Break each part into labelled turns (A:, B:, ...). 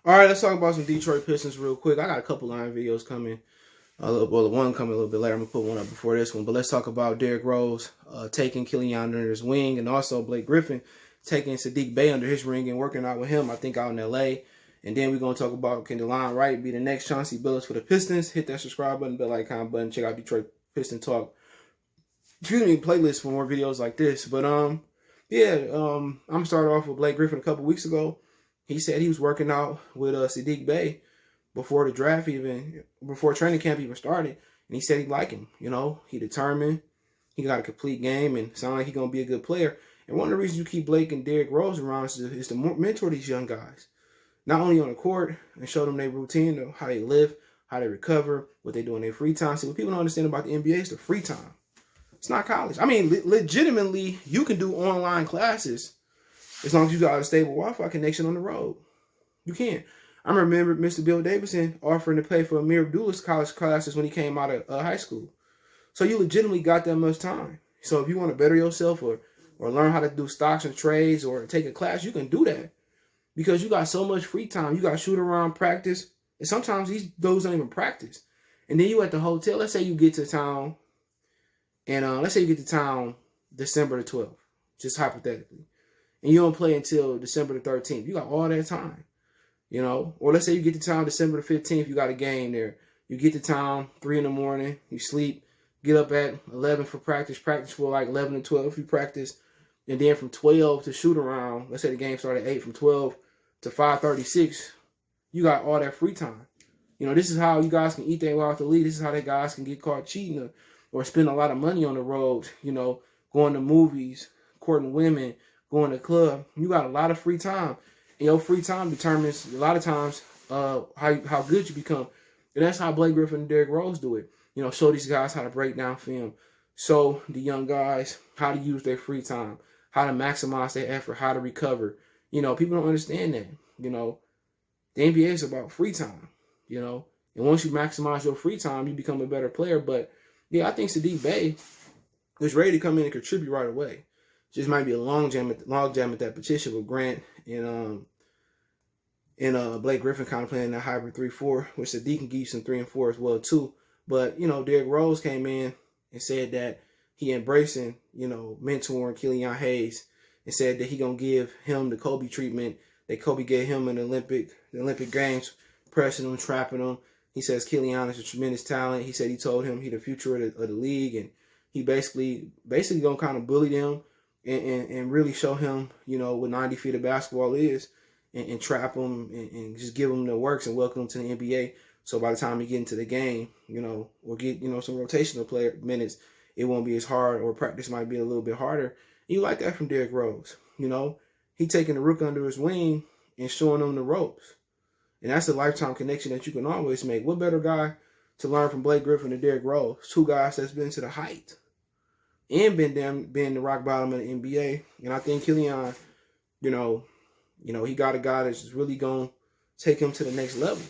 A: All right, let's talk about some Detroit Pistons real quick. I got a couple line videos coming. Well, one coming a little bit later. I'm going to put one up before this one. But let's talk about Derrick Rose taking Killian under his wing, and also Blake Griffin taking Saddiq Bey under his wing and working out with him, I think, out in L.A. And then we're going to talk about, can Delon Wright be the next Chauncey Billups for the Pistons? Hit that subscribe button, bell icon button. Check out Detroit Piston Talk. Playlist for more videos like this. But, I'm starting off with Blake Griffin a couple weeks ago. He said he was working out with Saddiq Bey before the draft before training camp even started. And he said he liked him. You know, he determined. He got a complete game and sound like he's going to be a good player. And one of the reasons you keep Blake and Derrick Rose around is to mentor these young guys. Not only on the court and show them their routine, how they live, how they recover, what they do in their free time. See, what people don't understand about the NBA is the free time. It's not college. I mean, legitimately, you can do online classes as long as you got a stable Wi-Fi connection on the road. You can. I remember Mr. Bill Davidson offering to pay for Amir Abdullah's college classes when he came out of high school. So you legitimately got that much time. So if you want to better yourself or learn how to do stocks and trades or take a class, you can do that. Because you got so much free time. You got shoot around practice. And sometimes those don't even practice. And then you at the hotel. Let's say you get to town. And let's say you get to town December the 12th. Just hypothetically. And you don't play until December the 13th. You got all that time, you know. Or let's say you get to town December the 15th. You got a game there. You get to town 3 in the morning. You sleep. Get up at 11 for practice. Practice for like 11 to 12. You practice. And then from 12 to shoot around. Let's say the game started at 8. From 12 to 5:36. You got all that free time. You know, this is how you guys can eat their way out the league. This is how they guys can get caught cheating or spend a lot of money on the road. You know, going to movies, courting women, going to the club. You got a lot of free time. And your free time determines a lot of times how good you become. And that's how Blake Griffin and Derrick Rose do it. You know, show these guys how to break down film. Show the young guys how to use their free time, how to maximize their effort, how to recover. You know, people don't understand that. You know, the NBA is about free time, you know. And once you maximize your free time, you become a better player. But, yeah, I think Saddiq Bey is ready to come in and contribute right away. Just might be a long jam at that position with Grant and Blake Griffin kind of playing that hybrid 3-4, which Saddiq can give you some 3 and 4 as well too. But you know, Derrick Rose came in and said that he embracing, you know, mentoring Killian Hayes and said that he gonna give him the Kobe treatment that Kobe gave him in the Olympic Games, pressing him, trapping him. He says Killian is a tremendous talent. He said he told him he the future of the league, and he basically gonna kind of bully them. And really show him, you know, what 90 feet of basketball is and trap him and just give him the works and welcome him to the NBA. So by the time he get into the game, you know, or get, you know, some rotational player minutes, it won't be as hard, or practice might be a little bit harder. And you like that from Derrick Rose. You know, he taking the rook under his wing and showing him the ropes. And that's a lifetime connection that you can always make. What better guy to learn from Blake Griffin and Derrick Rose? 2 guys that's been to the height and been the rock bottom of the NBA. And I think Killian, you know, he got a guy that's just really going to take him to the next level.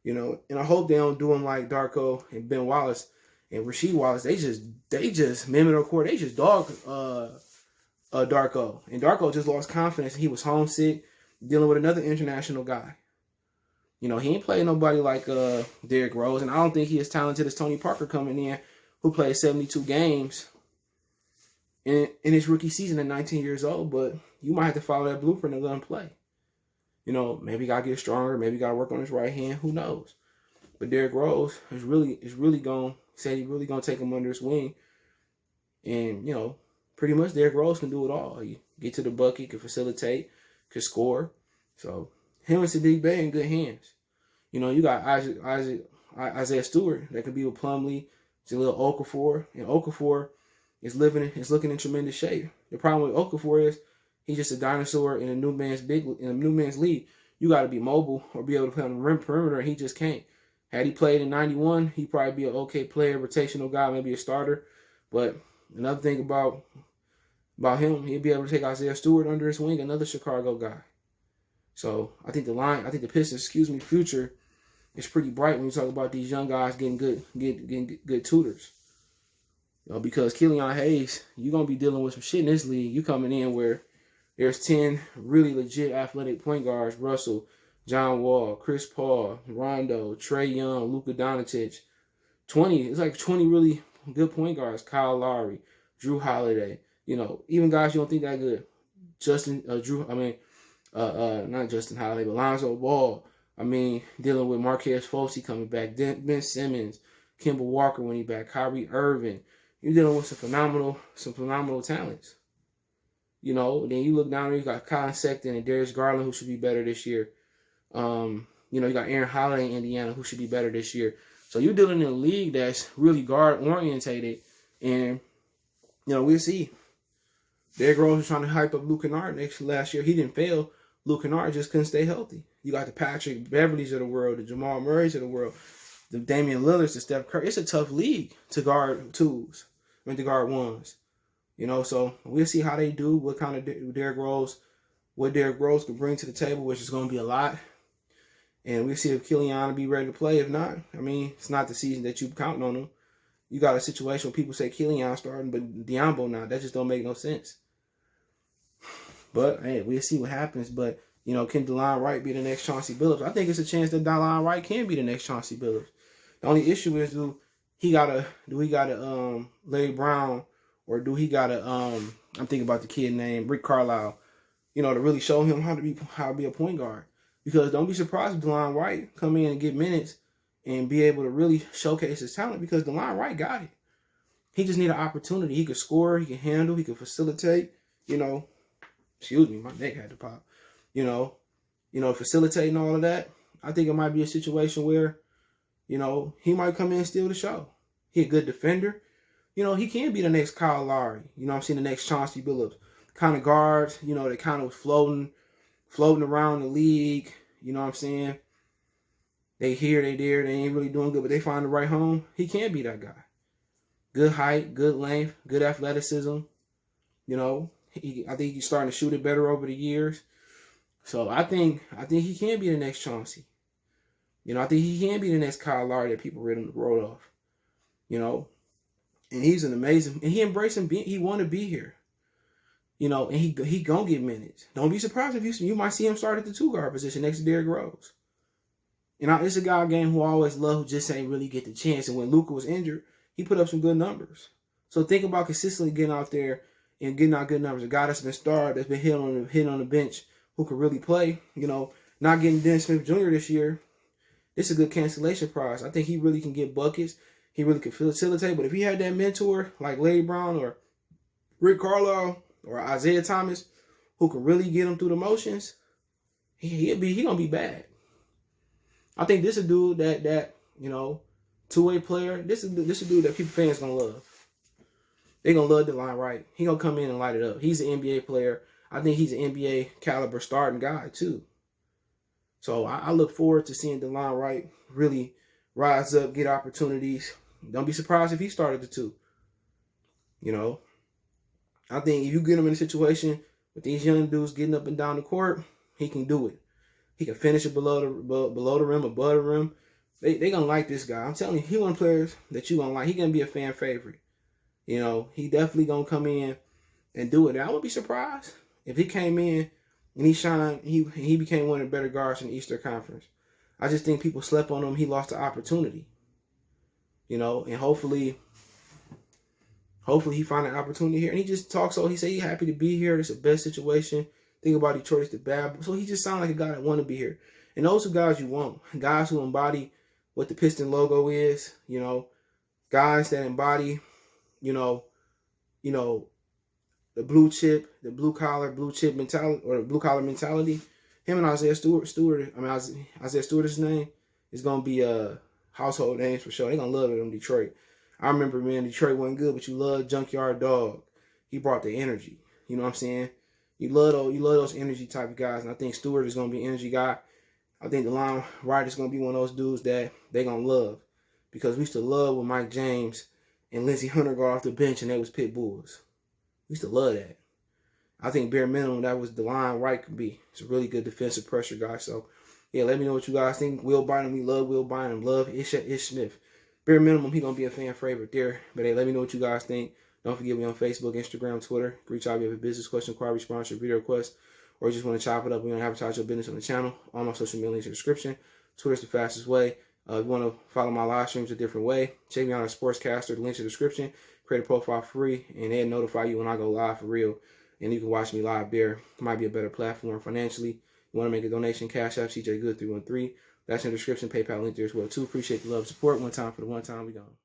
A: You know, and I hope they don't do him like Darko and Ben Wallace and Rasheed Wallace. They just mimic their court. They just dog Darko. And Darko just lost confidence. He was homesick, dealing with another international guy. You know, he ain't playing nobody like Derrick Rose. And I don't think he is talented as Tony Parker coming in, who played 72 games in his rookie season at 19 years old. But you might have to follow that blueprint and let him play. You know, maybe he got to get stronger. Maybe he got to work on his right hand. Who knows? But Derrick Rose is really going to take him under his wing. And, you know, pretty much Derrick Rose can do it all. He get to the bucket, can facilitate, can score. So him and Saddiq Bey in good hands. You know, you got Isaiah Stewart that could be with Plumlee, Jahlil Okafor, and Okafor is looking in tremendous shape. The problem with Okafor is he's just a dinosaur in a new man's league. You got to be mobile or be able to play on the rim perimeter, and he just can't. Had he played in '91, he'd probably be an okay player, rotational guy, maybe a starter. But another thing about him, he'd be able to take Isaiah Stewart under his wing, another Chicago guy. So I think the Pistons, future is pretty bright when you talk about these young guys getting good tutors. You know, because Killian Hayes, you're going to be dealing with some shit in this league. You coming in where there's 10 really legit athletic point guards, Russell, John Wall, Chris Paul, Rondo, Trae Young, Luka Doncic. 20, it's like 20 really good point guards. Kyle Lowry, Drew Holiday, even guys you don't think that good. Not Justin Holiday, but Lonzo Ball. Dealing with Marquez Fultz coming back, Ben Simmons, Kemba Walker when he back, Kyrie Irving. You're dealing with some phenomenal talents. Then you look down there, you got Colin Sexton and Darius Garland, who should be better this year. You got Aaron Holiday in Indiana, who should be better this year. So you're dealing in a league that's really guard orientated, and we'll see. Derrick Rose was trying to hype up Luke Kennard last year. He didn't fail. Luke Kennard just couldn't stay healthy. You got the Patrick Beverleys of the world, the Jamal Murrays of the world, the Damian Lillards, the Steph Curry. It's a tough league to guard twos, to guard ones. So we'll see how they do. What kind of Derrick Rose could bring to the table, which is going to be a lot. And we'll see if Killian will be ready to play. If not, it's not the season that you're counting on him. You got a situation where people say Killian starting, but Diambo not. That just don't make no sense. But, hey, we'll see what happens. But, can Delon Wright be the next Chauncey Billups? I think it's a chance that Delon Wright can be the next Chauncey Billups. The only issue is, do he got a Larry Brown, or do he got a I'm thinking about the kid named Rick Carlisle, to really show him how to be a point guard. Because don't be surprised if Delon Wright come in and get minutes and be able to really showcase his talent, because Delon Wright got it. He just need an opportunity. He could score, he can handle, he can facilitate, Excuse me, my neck had to pop. Facilitating all of that. I think it might be a situation where, he might come in and steal the show. He a good defender. He can be the next Kyle Lowry. The next Chauncey Billups. Kind of guards, that kind of was floating around the league. They here, they there, they ain't really doing good, but they find the right home. He can be that guy. Good height, good length, good athleticism. I think he's starting to shoot it better over the years. So I think he can be the next Chauncey. I think he can be the next Kyle Lowry that people wrote off. And he's an amazing, and he embraced him. He want to be here. And he gonna get minutes. Don't be surprised if you might see him start at the 2-guard position next to Derrick Rose. It's a guy game who I always love, who just ain't really get the chance. And when Luka was injured, he put up some good numbers. So think about consistently getting out there and getting out good numbers. A guy that's been starred, that's been hitting on the bench, who could really play. Not getting Dennis Smith Jr. this year. This is a good cancellation prize. I think he really can get buckets. He really can facilitate. But if he had that mentor like Larry Brown or Rick Carlisle or Isaiah Thomas, who can really get him through the motions, he gonna be bad. I think this is a dude that two-way player. This is a dude that people fans gonna love. They gonna love Delon Wright. He gonna come in and light it up. He's an NBA player. I think he's an NBA caliber starting guy too. So I look forward to seeing Delon Wright really rise up, get opportunities. Don't be surprised if he started the 2. I think if you get him in a situation with these young dudes getting up and down the court, he can do it. He can finish it below the rim, above the rim. They gonna like this guy. I'm telling you, he one of the players that you gonna like. He gonna be a fan favorite. He definitely gonna come in and do it. And I would be surprised if he came in and he shined. He became one of the better guards in the Eastern Conference. I just think people slept on him. He lost the opportunity. And hopefully he find an opportunity here. And he just talks he said he's happy to be here. It's the best situation. Think about Detroit, it's the bad. So he just sounds like a guy that want to be here. And those are guys you want. Guys who embody what the Piston logo is. Guys that embody, the blue chip mentality, or the blue collar mentality. Him and Isaiah Stewart, Isaiah Stewart, his name, is going to be household names for sure. They're going to love it in Detroit. I remember, Detroit wasn't good, but you love Junkyard Dog. He brought the energy. You know what I'm saying? You love those energy type of guys, and I think Stewart is going to be an energy guy. I think Delon Wright is going to be one of those dudes that they're going to love, because we used to love when Mike James and Lindsey Hunter got off the bench and they was pit bulls. We used to love that. I think bare minimum that was Delon Wright could be. It's a really good defensive pressure guy. So, yeah, let me know what you guys think. Will Bynum, we love Will Bynum. Love Ish Smith. Bare minimum, he going to be a fan favorite there. But, hey, let me know what you guys think. Don't forget me on Facebook, Instagram, Twitter. Reach out if you have a business question, inquiry, response, or video request, or you just want to chop it up, we don't advertise your business on the channel, all my social media links in the description. Twitter's the fastest way. If you want to follow my live streams a different way, check me out on Sportscastr. The link's in the description. Create a profile free, and they'll notify you when I go live for real. And you can watch me live there. It might be a better platform financially. You want to make a donation, Cash App, CJ Good 313. That's in the description. PayPal link there as well, too. Appreciate the love and support. One time for the one time. We gone.